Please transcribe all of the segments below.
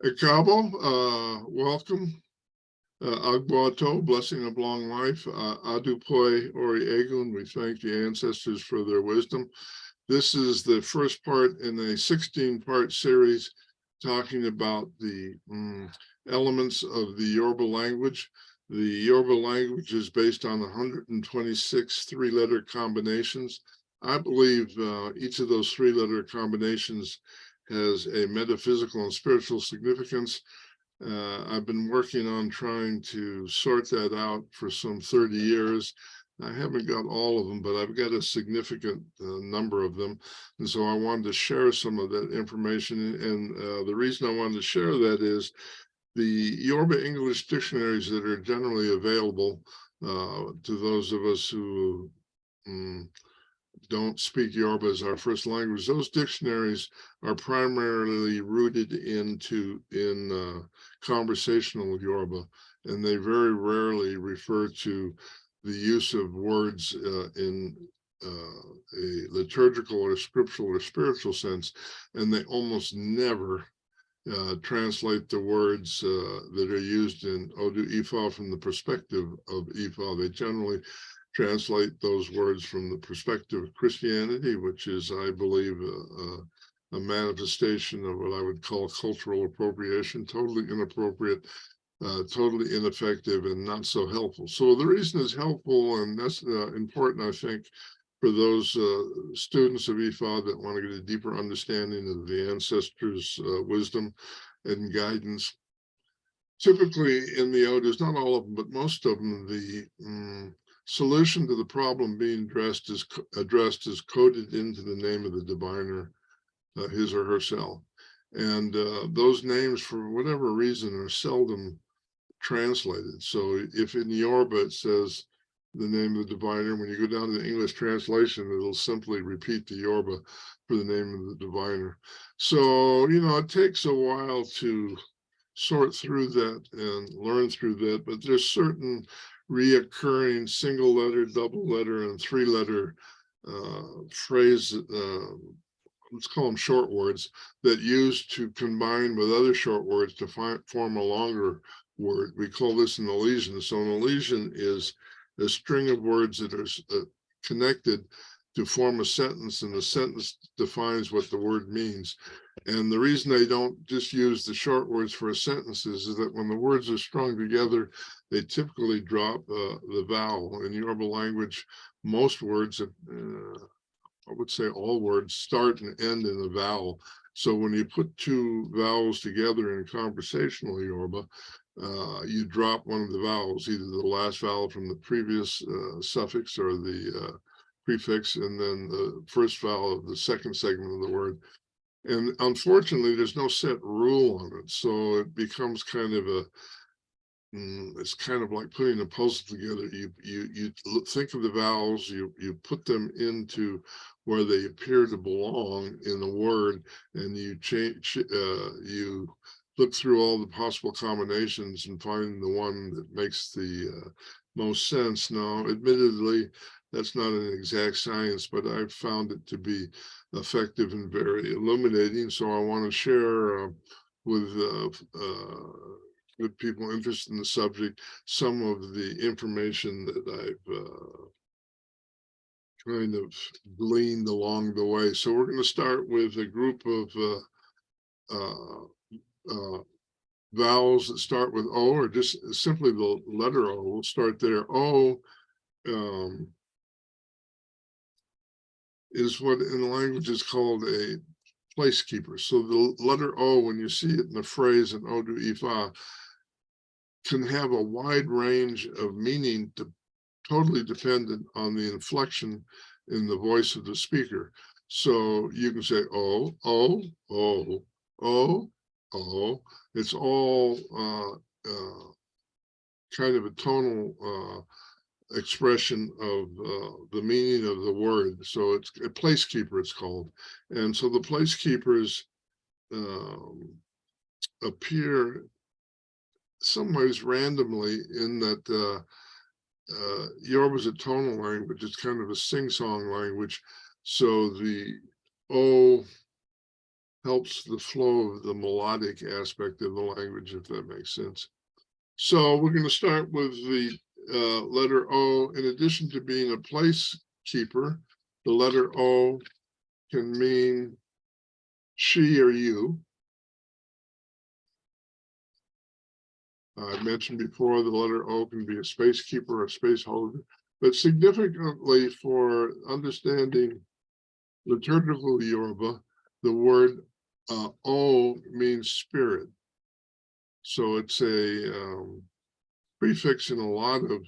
Ekabo, welcome. Agboato, blessing of long life. Adupoi Ori Egun, we thank the ancestors for their wisdom. This is the first part in a 16-part series talking about the elements of the Yoruba language. The Yoruba language is based on 126 three-letter combinations. I believe each of those three-letter combinations has a metaphysical and spiritual significance. I've been working on trying to sort that out for some 30 years. I haven't got all of them, but I've got a significant number of them. And so I wanted to share some of that information. And the reason I wanted to share that is the Yoruba English dictionaries that are generally available to those of us who don't speak Yoruba as our first language. Those dictionaries are primarily rooted in conversational Yoruba, and they very rarely refer to the use of words in a liturgical or scriptural or spiritual sense, and they almost never translate the words that are used in Odu Ifa from the perspective of Ifa. They generally translate those words from the perspective of Christianity, which is, I believe, a manifestation of what I would call cultural appropriation, totally inappropriate, totally ineffective, and not so helpful. So the reason it's helpful, and that's important, I think, for those students of Ifa that want to get a deeper understanding of the ancestors' wisdom and guidance. Typically in the Odus, not all of them, but most of them, the solution to the problem being addressed is coded into the name of the diviner, his or herself. And those names, for whatever reason, are seldom translated. So if in Yoruba it says the name of the diviner, when you go down to the English translation, it'll simply repeat the Yoruba for the name of the diviner. So, it takes a while to sort through that and learn through that, but there's certain reoccurring single letter, double letter, and three-letter phrase, let's call them short words, that use to combine with other short words to form a longer word. We call this an elision. So an elision is a string of words that are connected to form a sentence, and the sentence defines what the word means. And the reason they don't just use the short words for a sentence is that when the words are strung together, they typically drop the vowel. In Yoruba language, most words, I would say all words, start and end in a vowel. So when you put two vowels together in conversational Yoruba, you drop one of the vowels, either the last vowel from the previous suffix or the prefix, and then the first vowel of the second segment of the word. And unfortunately, there's no set rule on it. So it becomes kind of it's kind of like putting a puzzle together. You think of the vowels, you put them into where they appear to belong in the word, and you look through all the possible combinations and find the one that makes the most sense. Now, admittedly, that's not an exact science, but I've found it to be effective and very illuminating. So I want to share with people interested in the subject some of the information that I've kind of gleaned along the way. So we're going to start with a group of vowels that start with O, or just simply the letter O. We'll start there. O is what in the language is called a placekeeper. So the letter O, when you see it in the phrase in Odu Ifa, can have a wide range of meaning, totally dependent on the inflection in the voice of the speaker. So you can say oh, oh, oh, oh, oh. It's all kind of a tonal expression of the meaning of the word. So it's a placekeeper, it's called. And so the placekeepers appear some ways randomly in that Yoruba is a tonal language. It's kind of a sing-song language. So the O helps the flow of the melodic aspect of the language, if that makes sense. So we're going to start with the letter O. In addition to being a place keeper, the letter O can mean she or you. I mentioned before the letter O can be a space keeper or a space holder, but significantly for understanding liturgical Yoruba, the word O means spirit. So it's a prefix in a lot of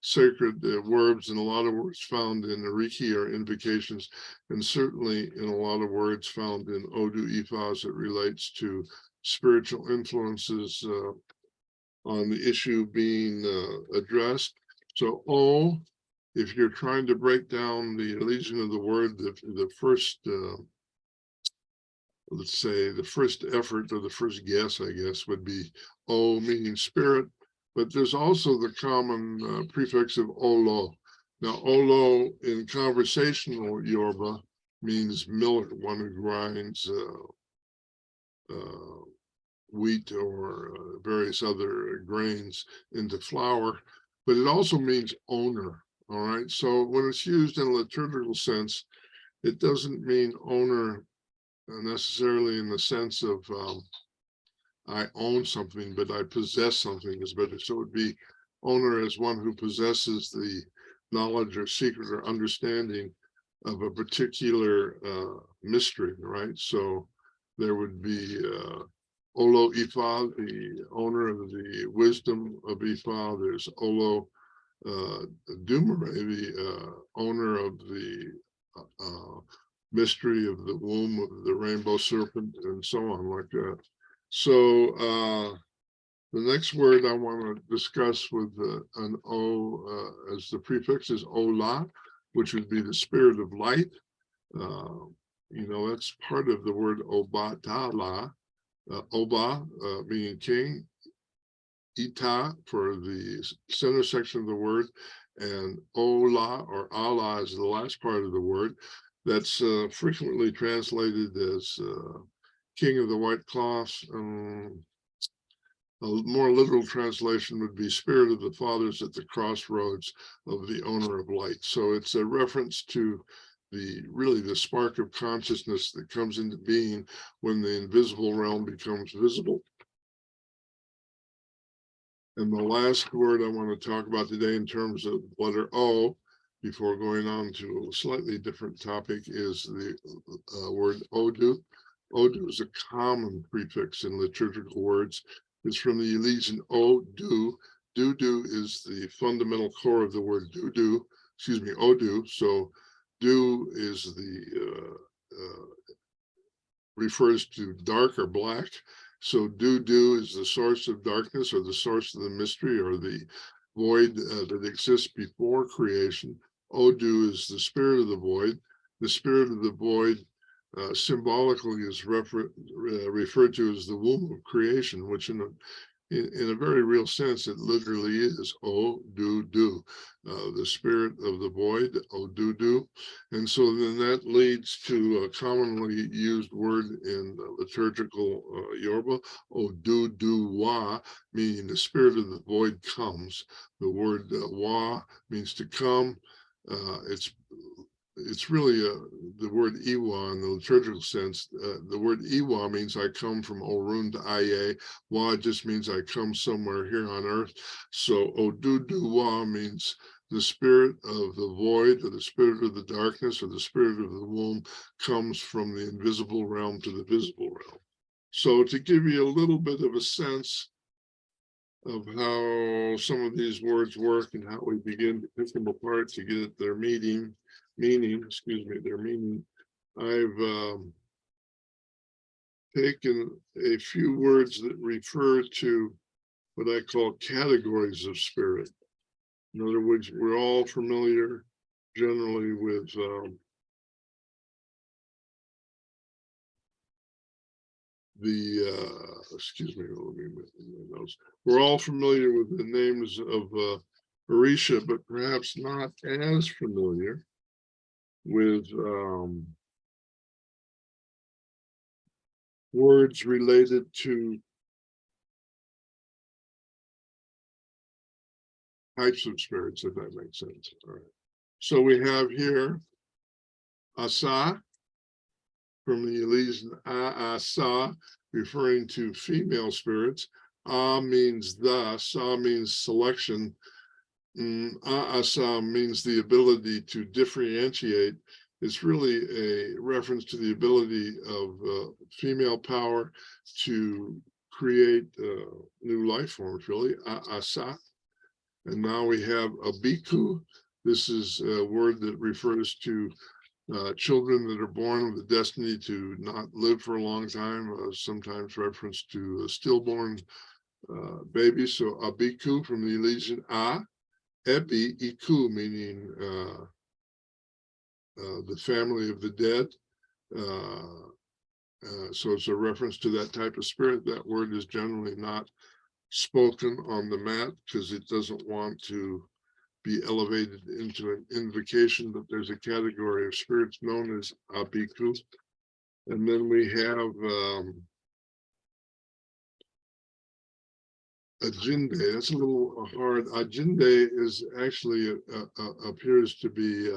sacred words, and a lot of words found in Ariki or invocations, and certainly in a lot of words found in Odu Ifa as it relates to spiritual influences on the issue being addressed. So O, if you're trying to break down the legion of the word, the first, let's say the first effort or the first guess, I guess, would be O, meaning spirit. But there's also the common prefix of Olo. Now, Olo in conversational Yoruba means miller, one who grinds wheat or various other grains into flour, but it also means owner. All right. So when it's used in a liturgical sense, it doesn't mean owner necessarily in the sense of I own something, but I possess something is better. So it would be owner as one who possesses the knowledge or secret or understanding of a particular mystery, right? So there would be Olo Ifa, the owner of the wisdom of Ifa. There's Olo Dumere, the owner of the mystery of the womb of the rainbow serpent, and so on like that. So the next word I want to discuss with an O as the prefix is Ola, which would be the spirit of light. That's part of the word Obatala. Oba meaning king, Ita for the center section of the word, and Ola or Allah is the last part of the word. That's frequently translated as king of the white cloth. A more literal translation would be spirit of the fathers at the crossroads of the owner of light. So it's a reference to the spark of consciousness that comes into being when the invisible realm becomes visible. And the last word I want to talk about today in terms of letter O, before going on to a slightly different topic, is the word Odu. Odu is a common prefix in liturgical words. It's from the legion O-du. Du-du is the fundamental core of the word Odu. So du is refers to dark or black. So du is the source of darkness or the source of the mystery or the void that exists before creation. Odu is the spirit of the void. The spirit of the void symbolically is referred to as the womb of creation, which in a very real sense, it literally is O-du-du, the spirit of the void, O-du-du. And so then that leads to a commonly used word in liturgical Yoruba, O-du-du-wa, meaning the spirit of the void comes. The word wa means to come. It's really the word Iwa in the liturgical sense. The word Iwa means I come from Orun to Aye. Wa just means I come somewhere here on earth. So Oduduwa means the spirit of the void or the spirit of the darkness or the spirit of the womb comes from the invisible realm to the visible realm. So to give you a little bit of a sense of how some of these words work and how we begin to pick them apart to get at their meaning, I've taken a few words that refer to what I call categories of spirit. In other words, we're all familiar generally with we're all familiar with the names of Orisha, but perhaps not as familiar with words related to types of spirits, if that makes sense. All right. So we have here Asa from the Elysian Asa, referring to female spirits. Means the, Sa means selection. Asa means the ability to differentiate. It's really a reference to the ability of female power to create new life forms, really. Asa. And now we have a biku. This is a word that refers to children that are born with the destiny to not live for a long time, sometimes reference to a stillborn baby. So a biku from the Elysian A, ebi, iku, meaning the family of the dead. So it's a reference to that type of spirit. That word is generally not spoken on the mat because it doesn't want to be elevated into an invocation, but there's a category of spirits known as abiku. And then we have Ajinde. That's a little hard. Ajinde is actually appears to be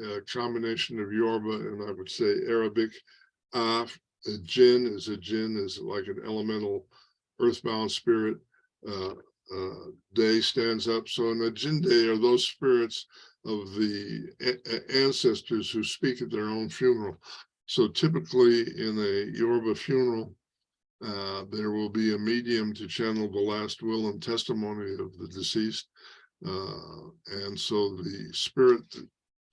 a combination of Yoruba and I would say Arabic. A jinn is like an elemental earthbound spirit. Day stands up. So an Ajinde are those spirits of the ancestors who speak at their own funeral. So typically in a Yoruba funeral, there will be a medium to channel the last will and testimony of the deceased. And so the spirit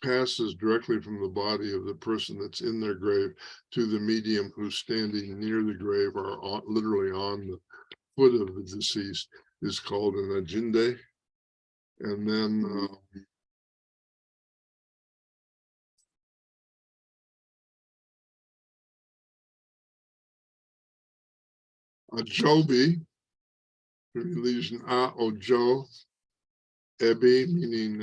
passes directly from the body of the person that's in their grave to the medium who's standing near the grave or literally on the foot of the deceased is called an Ajinde. And then Ajobi, Elysian A Ojo, Ebi, meaning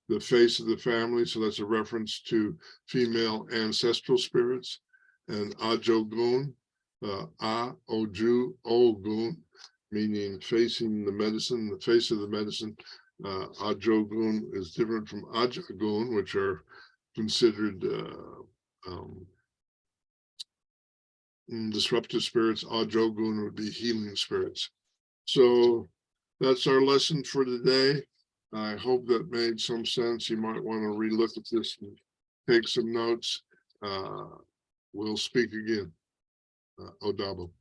the face of the family. So that's a reference to female ancestral spirits. And Ajogun, A Oju Ogun, meaning facing the medicine, the face of the medicine. Ajogun is different from Ajagun, which are considered disruptive spirits. Ajogun would be healing spirits. So that's our lesson for today. I hope that made some sense. You might want to relook at this and take some notes. We'll speak again. Odabo.